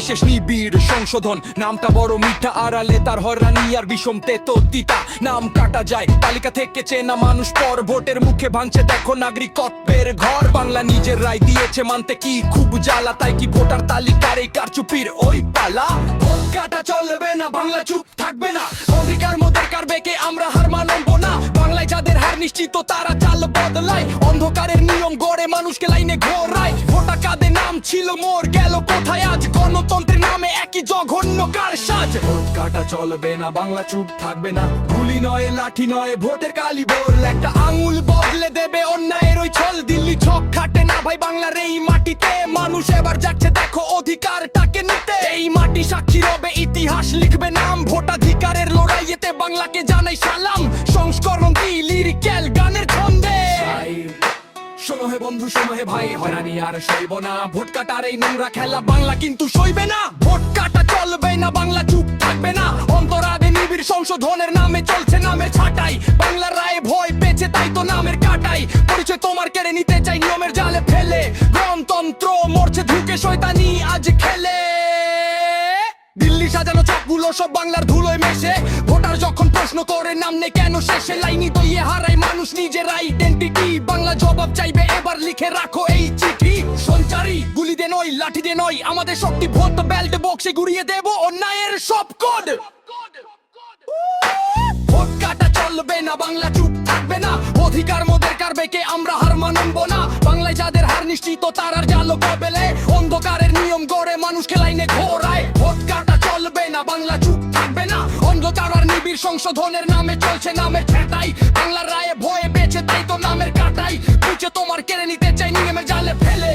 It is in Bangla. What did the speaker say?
বিশেষ নিবিড় সংশোধন। নামটা বড় মিঠা, আড়ালে তার হয়রানি আর বিষম তেতো তিতা। নাম কাটা যায় তালিকা থেকে চেনা মানুষ পর, ভোটের মুখে ভাঙছে দেখো নাগরিকত্বের ঘর। বাংলা নিজের রায় দিয়েছে মানতে কি খুব জ্বালা, তাই কি ভোটার তালিকার এই কারচুপির ওই পালা। ভোট কাটা চলবে না, বাংলা চুপ থাকবে না, অধিকার মোদের কারবেকে আমরা হার মানব না। বাংলায় যাদের হার নিশ্চিত তারা চাল বদলায়, অন্ধকারের নিয়ম গড়ে মানুষকে লাইনে ঘোরায়। ভোটা কাঁধে নাম ছিল মোর, গেল কোথায় আজ গণতন্ত্রের নামে একই জঘন্য কারসাজ। ভোট কাটা চলবে না, বাংলা চুপ থাকবে না, গুলি নয় লাঠি নয় ভোটের কালি বোল। একটা আঙুল বদলে দেবে অন্যায়ের ওই ছল, দিল্লি ছক খাটে না ভাই বাংলার এই মাটিতে। মানুষ এবার যাচ্ছে দেখো অধিকারটাকে নিতে, এই মাটি সাক্ষী রবে ইতিহাস লিখবে নাম। ভোটাধিকারের লড়াইয়েতে বাংলাকে জানাই সালাম, সংস্করণ দিই লিরিক্যাল গানের ছন্দে। শোনো হে বন্ধু, শোনো হে ভাই, হয়রানি আর সইব না, ভোট কাটার এই নোংরা খেলা বাংলা কিন্তু সইবে না। ভোট কাটা চলবে না, বাংলা চুপ থাকবে না, অন্তরাবে নিবিড় সংশোধনের নামে চলছে নামের ছাঁটাই। বাংলার রায়ে ভয় পেয়েছে তাই তো নামের কাটাই, পরিচয় তোমার কেড়ে নিতে চাই নিয়মের জালে ফেলে। গণতন্ত্র মরছে ঢুকে শয়তানি আজ খেলে, দিল্লি সাজানো চকগুলো সব বাংলার ধুলোয় মেশে। ভোটার যখন প্রশ্ন করে নাম নেই কেন শেষে, লাইনি দইয়ে হারায় মানুষ নিজের আইডেন্টিটি। বাংলা জবাব চাইবে এবার, লিখে রাখো এই চিঠি। সঞ্চারী গুলি দে নয় লাঠি দে নয়, আমাদের শক্তি ভোট বেল্ট বক্সে গুড়িয়ে দেব অন্যায়ের সব কোড। ভোট কাটা চলবে না, বাংলা চুপ থাকবে না, অধিকার মোদের কারবেকে আমরা হার মানব না। বাংলায় যাদের হার নিশ্চিত তারার জালো কবেলে, অন্ধকারের নিয়ম গড়ে মানুষকে লাইনে ঘোরায়। ভোট কাটা চলবে না, বাংলা চুপ থাকবে না, অন্ধকার আর নিবিড় সংশোধনের নামে চলছে নামের ছেটাই। বাংলার রায়ে ভয়ে বেঁচে তাই তো নামের কাটাই, বুঝে তোমার কেড়ে নিতে চাই নিয়মের জালে ফেলে।